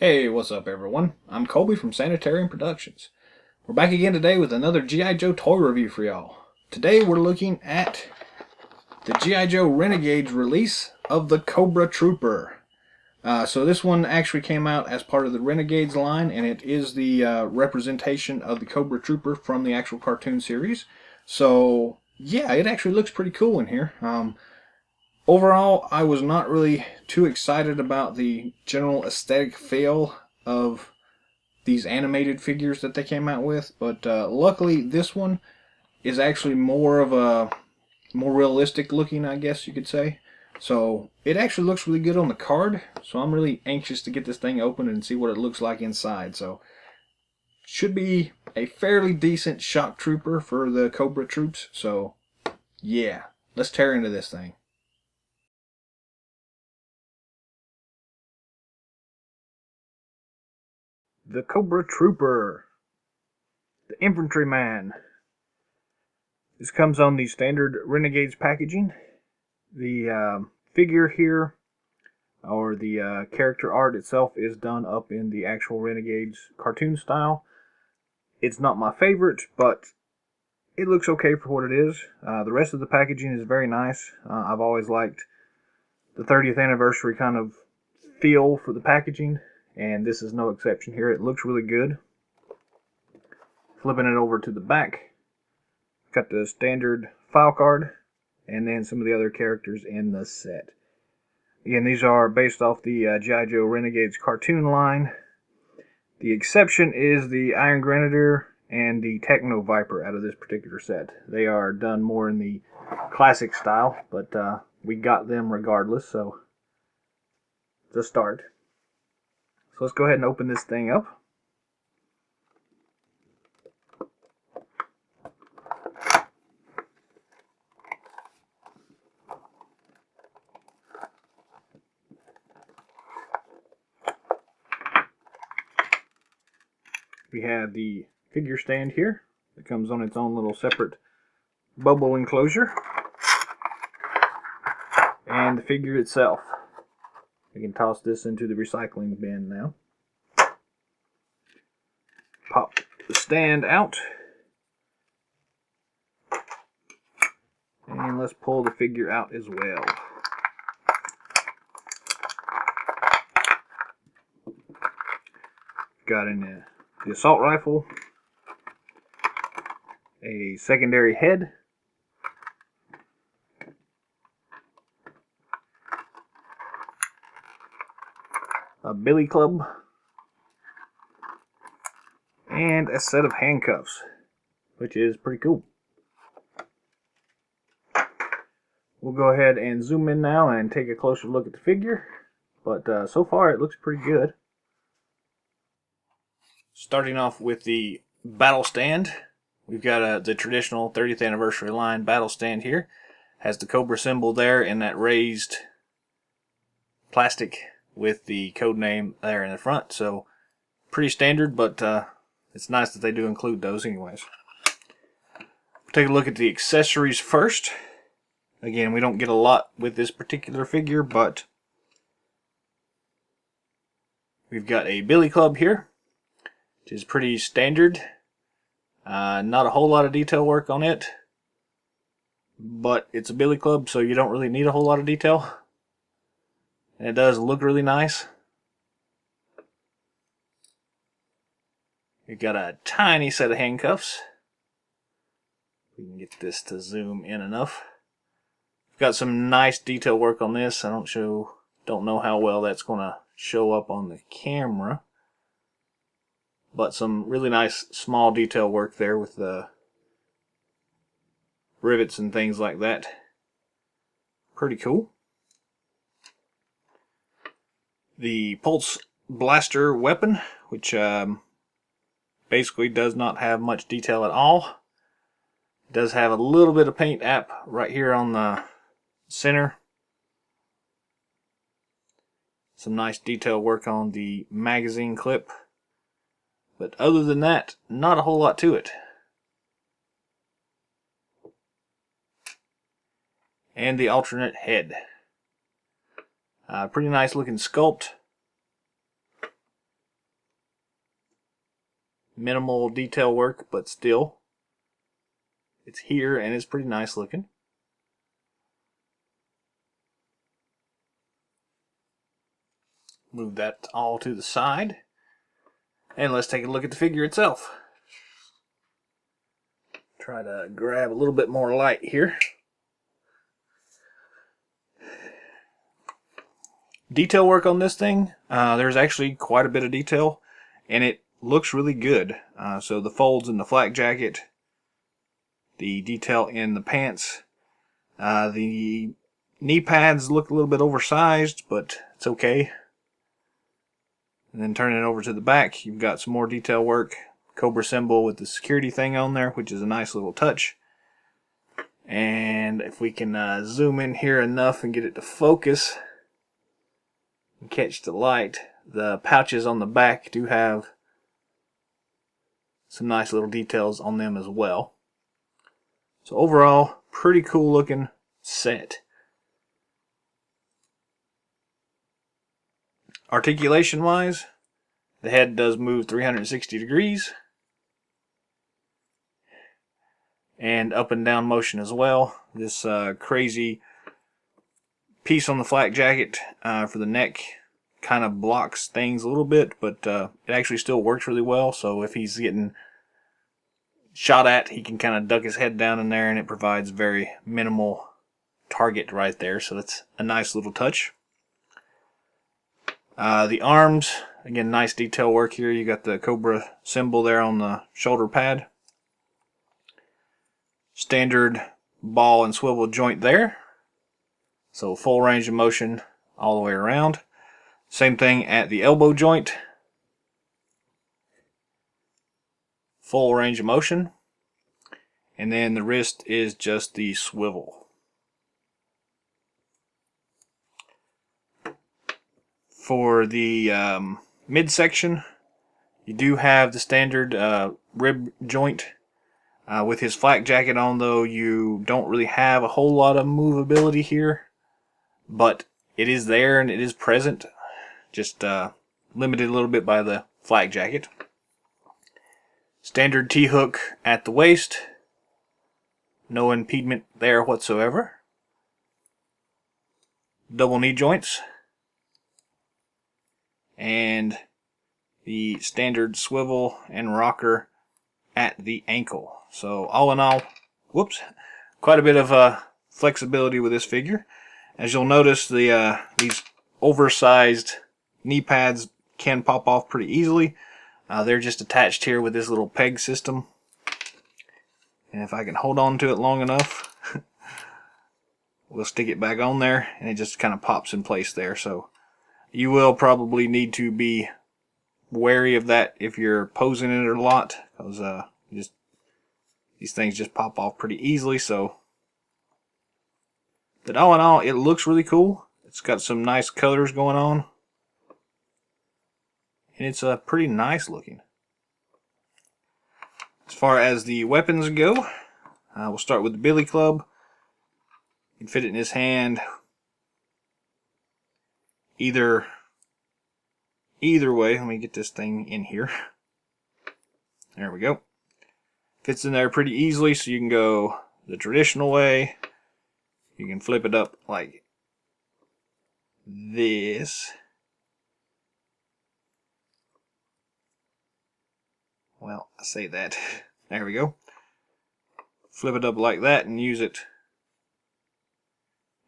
Hey, what's up everyone? I'm Colby from Sanitarium Productions. We're back again today with another G.I. Joe toy review for y'all. Today we're looking at the G.I. Joe Renegades release of the Cobra Trooper. So this one actually came out as part of the Renegades line, and it is the representation of the Cobra Trooper from the actual cartoon series. So yeah, it actually looks pretty cool in here. Overall, I was not really too excited about the general aesthetic feel of these animated figures that they came out with, but luckily this one is actually more realistic looking, I guess you could say. So it actually looks really good on the card, so I'm really anxious to get this thing open and see what it looks like inside. So should be a fairly decent shock trooper for the Cobra troops. So yeah, let's tear into this thing. The Cobra Trooper, the Infantryman. This comes on the standard Renegades packaging. The figure here, or the character art itself, is done up in the actual Renegades cartoon style. It's not my favorite, but it looks okay for what it is. The rest of the packaging is very nice. I've always liked the 30th anniversary kind of feel for the packaging, and this is no exception here. It looks really good. Flipping it over to the back, got the standard file card, and then some of the other characters in the set. Again, these are based off the G.I. Joe Renegades cartoon line. The exception is the Iron Grenadier and the Techno Viper out of this particular set. They are done more in the classic style, but we got them regardless, so it's a start. So let's go ahead and open this thing up. We have the figure stand here that comes on its own little separate bubble enclosure, and the figure itself. We can toss this into the recycling bin now. Pop the stand out, and let's pull the figure out as well. Got in the assault rifle, a secondary head, a billy club, and a set of handcuffs, which is pretty cool. We'll go ahead and zoom in now and take a closer look at the figure, but so far it looks pretty good. Starting off with the battle stand, we've got the traditional 30th anniversary line battle stand here. Has the Cobra symbol there in that raised plastic with the code name there in the front. So pretty standard, but it's nice that they do include those anyways. Take a look at the accessories first. Again, we don't get a lot with this particular figure, but we've got a billy club here, which is pretty standard. Not a whole lot of detail work on it, but it's a billy club, so you don't really need a whole lot of detail. And it does look really nice. You've got a tiny set of handcuffs. We can get this to zoom in enough. Got some nice detail work on this. I don't know how well that's going to show up on the camera, but some really nice small detail work there with the rivets and things like that. Pretty cool. The pulse blaster weapon, which basically does not have much detail at all. It does have a little bit of paint app right here on the center. Some nice detail work on the magazine clip. But other than that, not a whole lot to it. And the alternate head. Pretty nice looking sculpt. minimal detail work, but still, it's here and it's pretty nice looking. Move that all to the side, and let's take a look at the figure itself. Try to grab a little bit more light here. Detail work on this thing, there's actually quite a bit of detail, and it looks really good. So the folds in the flak jacket, the detail in the pants, the knee pads look a little bit oversized, but it's okay. And then turning it over to the back, you've got some more detail work. Cobra symbol with the security thing on there, which is a nice little touch. And if we can zoom in here enough and get it to focus and catch the light, the pouches on the back do have some nice little details on them as well. So overall, pretty cool looking set. Articulation wise, the head does move 360 degrees. And up and down motion as well. This crazy piece on the flak jacket for the neck kind of blocks things a little bit, but it actually still works really well. So if he's getting shot at, he can kind of duck his head down in there, and it provides very minimal target right there. So that's a nice little touch. The arms, again, nice detail work here. You got the Cobra symbol there on the shoulder pad. Standard ball and swivel joint there. So full range of motion all the way around. Same thing at the elbow joint. Full range of motion. And then the wrist is just the swivel. For the midsection, you do have the standard rib joint. With his flak jacket on, though, you don't really have a whole lot of movability here, but it is there and it is present, just limited a little bit by the flak jacket. Standard T-hook at the waist, no impediment there whatsoever. Double knee joints, and the standard swivel and rocker at the ankle. So all in all, quite a bit of flexibility with this figure. As you'll notice, these oversized knee pads can pop off pretty easily. They're just attached here with this little peg system. And if I can hold on to it long enough, we'll stick it back on there, and it just kind of pops in place there. So you will probably need to be wary of that if you're posing it a lot, because these things just pop off pretty easily. So, but all in all, it looks really cool. It's got some nice colors going on, and it's pretty nice looking. As far as the weapons go, we'll start with the billy club. You can fit it in his hand either way. Let me get this thing in here. There we go. Fits in there pretty easily, so you can go the traditional way. You can flip it up like this. Well, I say that. There we go. Flip it up like that and use it.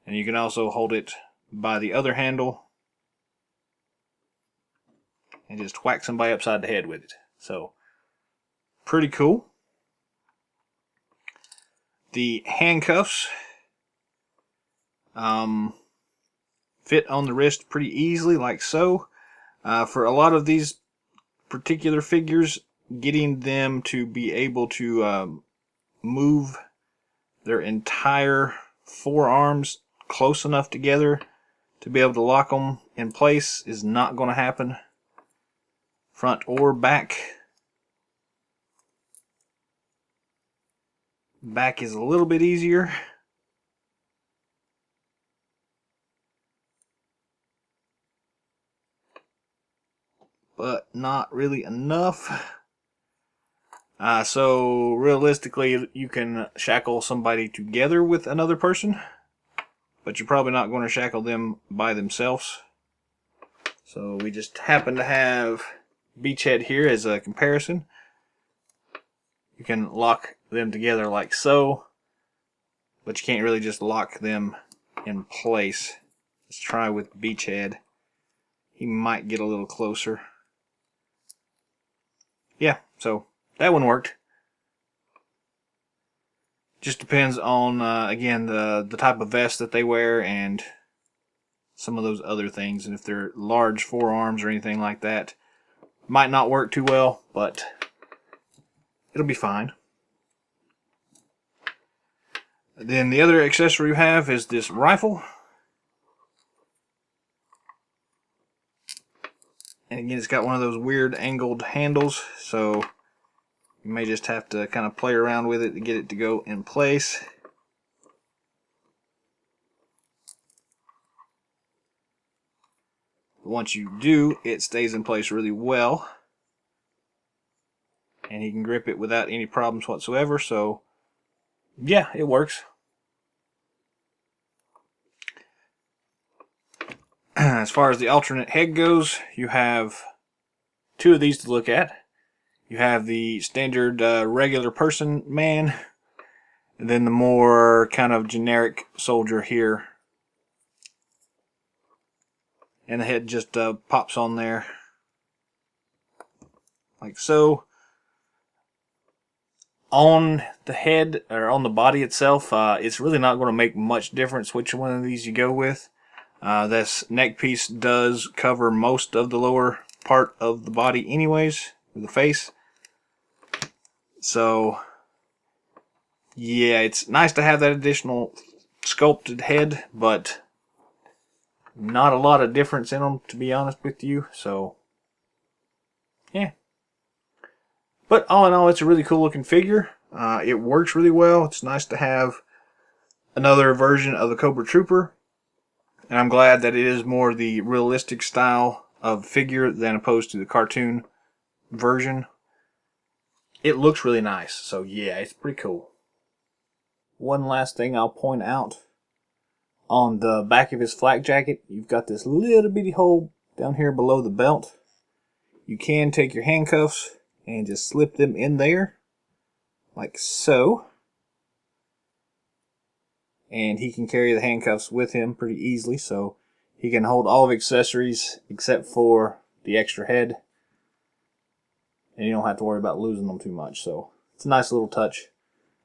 And you can also hold it by the other handle and just whack somebody upside the head with it. So, pretty cool. The handcuffs fit on the wrist pretty easily, like so. For a lot of these particular figures, getting them to be able to move their entire forearms close enough together to be able to lock them in place is not going to happen, front or back. Back is a little bit easier. But not really enough. So realistically, you can shackle somebody together with another person, but you're probably not going to shackle them by themselves. So we just happen to have Beachhead here as a comparison. You can lock them together like so, but you can't really just lock them in place. Let's try with Beachhead. He might get a little closer. Yeah, so that one worked. Just depends on, again, the type of vest that they wear and some of those other things. And if they're large forearms or anything like that, might not work too well, but it'll be fine. Then the other accessory we have is this rifle. And again, it's got one of those weird angled handles, so you may just have to kind of play around with it to get it to go in place. But once you do, it stays in place really well. And you can grip it without any problems whatsoever, so yeah, it works. As far as the alternate head goes, you have two of these to look at. You have the standard regular person man, and then the more kind of generic soldier here. And the head just pops on there like so. On the head, or on the body itself, it's really not going to make much difference which one of these you go with. This neck piece does cover most of the lower part of the body anyways, the face. So yeah, it's nice to have that additional sculpted head, but not a lot of difference in them, to be honest with you. So yeah, but all in all, it's a really cool looking figure. It works really well. It's nice to have another version of the Cobra Trooper, and I'm glad that it is more the realistic style of figure than opposed to the cartoon version. It looks really nice, so yeah, it's pretty cool. One last thing I'll point out. On the back of his flak jacket, you've got this little bitty hole down here below the belt. You can take your handcuffs and just slip them in there, like so. And he can carry the handcuffs with him pretty easily, so he can hold all of accessories except for the extra head. And you don't have to worry about losing them too much, so it's a nice little touch.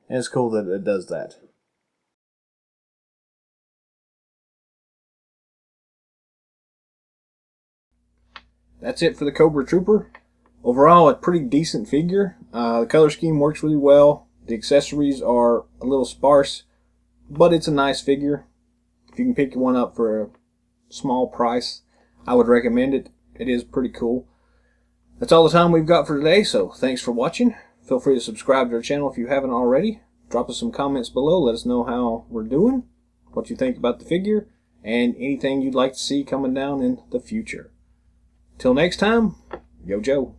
And it's cool that it does that. That's it for the Cobra Trooper. Overall, a pretty decent figure. The color scheme works really well. The accessories are a little sparse, but it's a nice figure. If you can pick one up for a small price, I would recommend it. It is pretty cool. That's all the time we've got for today, so thanks for watching. Feel free to subscribe to our channel if you haven't already. Drop us some comments below. Let us know how we're doing, what you think about the figure, and anything you'd like to see coming down in the future. Till next time, Yo Joe.